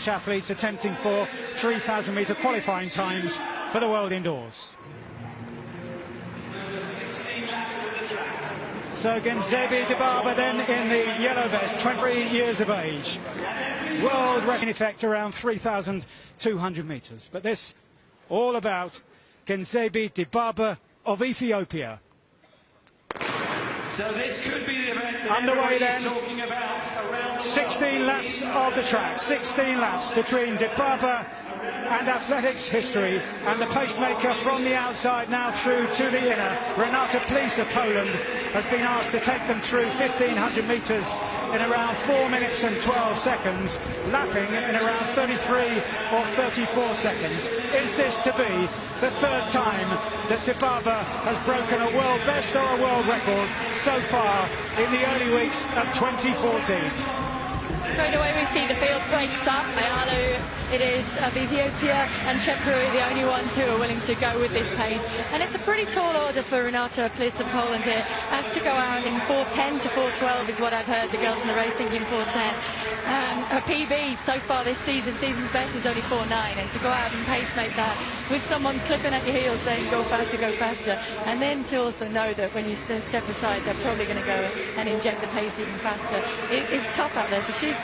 athletes attempting for 3,000 metre qualifying times for the World Indoors. So Genzebe Dibaba then in the yellow vest, 23 years of age. World record in effect around 3,200 metres. But this all about Genzebe Dibaba of Ethiopia. So this could be the event that underway then, talking about around 16 laps of the track, 16 laps between Dibaba and athletics history, and the pacemaker from the outside now through to the inner. Renata Prix of Poland has been asked to take them through 1,500 metres in around 4 minutes and 12 seconds, lapping in around 33 or 34 seconds. Is this to be the third time that Dibaba has broken a world best or a world record so far in the early weeks of 2014? Straight away we see the field breaks up. Ayalu, it is of Ethiopia, and Prix, the only ones who are willing to go with this pace. And it's a pretty tall order for Renata Prix of Poland here. Has to go out in 4:10 to 4:12 is what I've heard the girls in the race thinking 4:10. Her PB so far this season's best is only 4:9, and to go out and pacemate that with someone clipping at your heels saying go faster, and then to also know that when you step aside they're probably going to go and inject the pace even faster. It's tough out there, so she's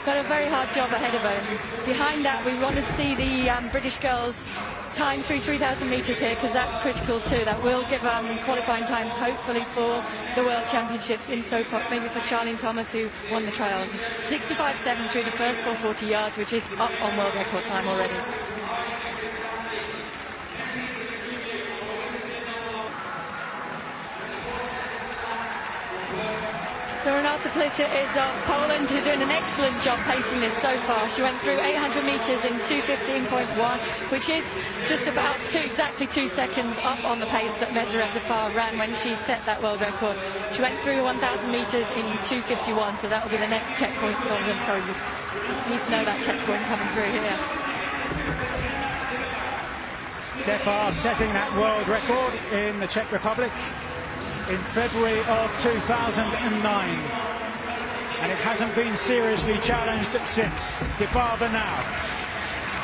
got a very hard job ahead of her. And behind that we want to see the British girls time through 3,000 metres here, because that's critical too. That will give qualifying times hopefully for the World Championships in Sofia, maybe for Charlene Thomas, who won the trials. 65.7 through the first 440 yards, which is up on world record time already. So Renata Prix is of Poland, who's doing an excellent job pacing this so far. She went through 800 metres in 2:15.1, which is just about exactly 2 seconds up on the pace that Meseret Dafar ran when she set that world record. She went through 1,000 metres in 2:51, so that will be the next checkpoint. Sorry, you need to know that checkpoint coming through here. Dafar setting that world record in the Czech Republic in February of 2009, and it hasn't been seriously challenged since. Dibaba now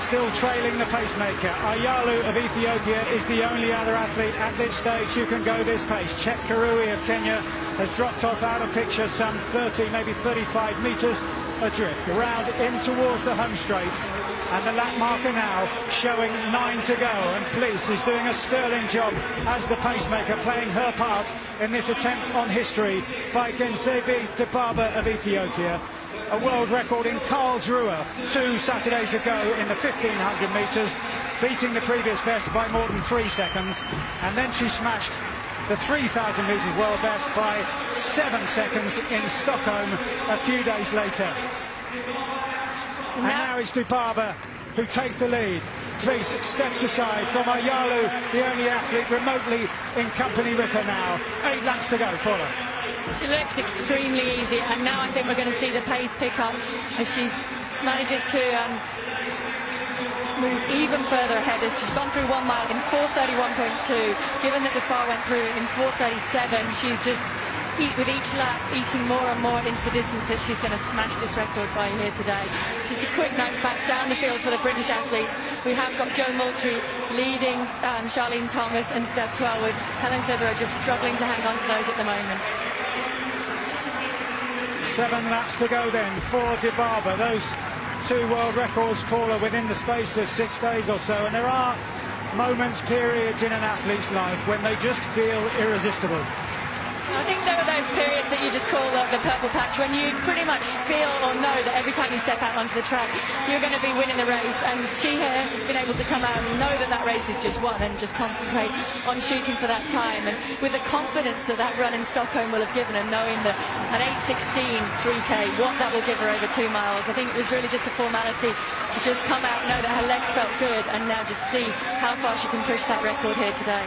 still trailing the pacemaker. Ayalu of Ethiopia is the only other athlete at this stage who can go this pace. Chet Karui of Kenya has dropped off out of picture some 30, maybe 35 metres adrift, around in towards the home straight, and the lap marker now showing 9 to go, and Prix is doing a sterling job as the pacemaker, playing her part in this attempt on history by Genzebe Dibaba of Ethiopia. A world record in Karlsruhe 2 Saturdays ago in the 1,500 metres, beating the previous best by more than 3 seconds, and then she smashed the 3,000 metres world best by 7 seconds in Stockholm a few days later. And now it's Dibaba who takes the lead. Prix steps aside from Ayalu, the only athlete remotely in company with her now. 8 laps to go for her. She looks extremely easy, and now I think we're going to see the pace pick up as she manages to move even further ahead, as she's gone through 1 mile in 4:31.2. Given that Dafar went through in 4:37, she's just with each lap eating more and more into the distance that she's going to smash this record by here today. Just a quick note back down the field for the British athletes. We have got Jo Moultrie leading Charlene Thomas and Steph 12, with Helen Clitheroe just struggling to hang on to those at the moment. 7 laps to go then for Dibaba. Those 2 world records, Paula, within the space of 6 days or so, and there are moments, periods in an athlete's life when they just feel irresistible. I think there are those periods that you just call the purple patch, when you pretty much feel or know that every time you step out onto the track you're going to be winning the race, and she here has been able to come out and know that that race is just won and just concentrate on shooting for that time, and with the confidence that that run in Stockholm will have given her, knowing that an 8:16 3k, what that will give her over 2 miles. I think it was really just a formality to just come out, know that her legs felt good, and now just see how far she can push that record here today.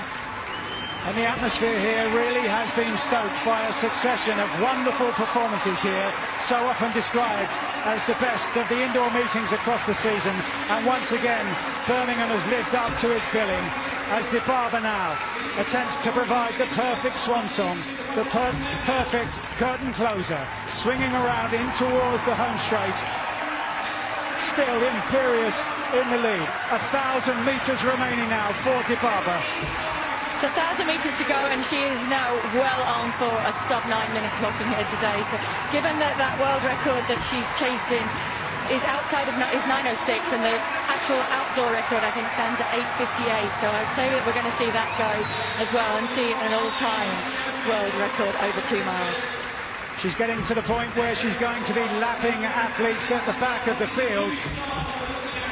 And the atmosphere here really has been stoked by a succession of wonderful performances here, so often described as the best of the indoor meetings across the season. And once again, Birmingham has lived up to its billing, as Dibaba now attempts to provide the perfect swan song, the perfect curtain closer, swinging around in towards the home straight. still imperious in the lead. 1,000 metres remaining now for Dibaba. It's 1,000 metres to go, and she is now well on for a sub 9-minute clocking here today. So given that that world record that she's chasing is outside of is 9:06, and the actual outdoor record I think stands at 8:58, so I'd say that we're going to see that go as well and see an all-time world record over 2 miles. She's getting to the point where she's going to be lapping athletes at the back of the field,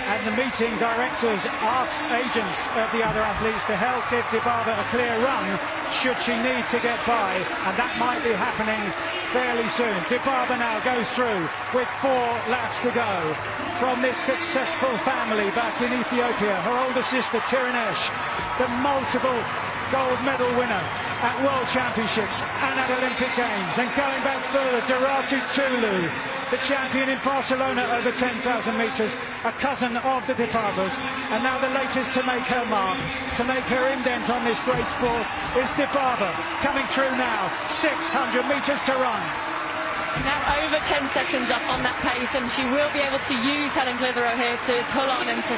and the meeting directors asked agents of the other athletes to help give Dibaba a clear run should she need to get by, and that might be happening fairly soon. Dibaba now goes through with 4 laps to go from this successful family back in Ethiopia. Her older sister Tirinesh, the multiple gold medal winner at World Championships and at Olympic Games, and going back further, Doratu Tulu, the champion in Barcelona over 10,000 metres, a cousin of the Dibabas, and now the latest to make her mark, to make her indent on this great sport, is Dibaba coming through now, 600 metres to run. Now over 10 seconds up on that pace, and she will be able to use Helen Clitheroe here to pull on and to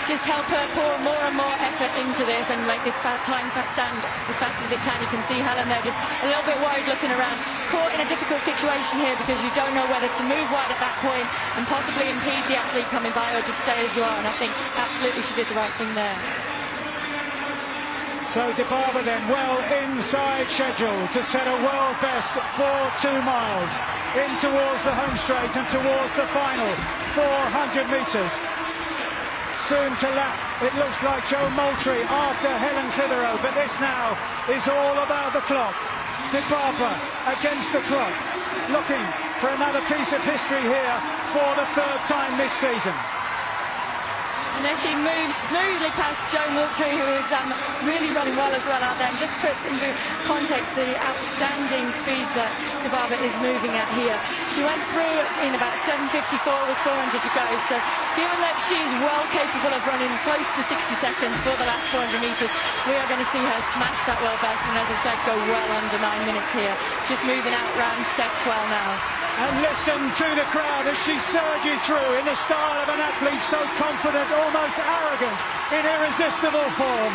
just help her pour more and more effort into this and make this time stand as fast as it can. You can see Helen there just a little bit worried looking around, caught in a difficult situation here because you don't know whether to move wide at that point and possibly impede the athlete coming by or just stay as you are, and I think absolutely she did the right thing there. So Dibaba then well inside schedule to set a world best for 2 miles in towards the home straight and towards the final 400 metres. Soon to lap, it looks like Joe Moultrie after Helen Clitheroe, but this now is all about the clock. Dibaba against the clock, looking for another piece of history here for the 3rd time this season. And as she moves smoothly past Joe Moultrie, who is really running well as well out there, and just puts into context the outstanding speed that Dibaba is moving at here. She went through in about 7:54 with 400 to go, so given that she's well capable of running close to 60 seconds for the last 400 metres, we are going to see her smash that world best, and as I said, go well under 9 minutes here. Just moving out round set 12 now. And listen to the crowd as she surges through in the style of an athlete so confident, almost arrogant, in irresistible form.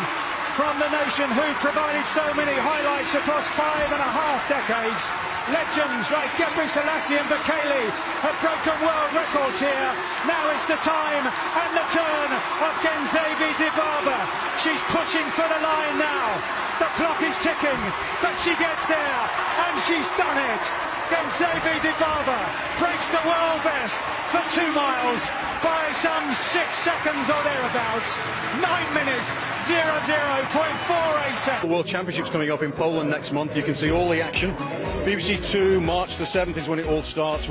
From the nation who provided so many highlights across 5.5 decades. Legends like Gebre Selassie and Bekele have broken world records here. Now it's the time and the turn of Genzebe Dibaba. She's pushing for the line now. The clock is ticking, but she gets there, and she's done it. Genzebe Dibaba breaks the world best for 2 miles by some 6 seconds or thereabouts. 9 minutes, 00.48 seconds. The World Championships coming up in Poland next month. You can see all the action. BBC 2, March the 7th is when it all starts.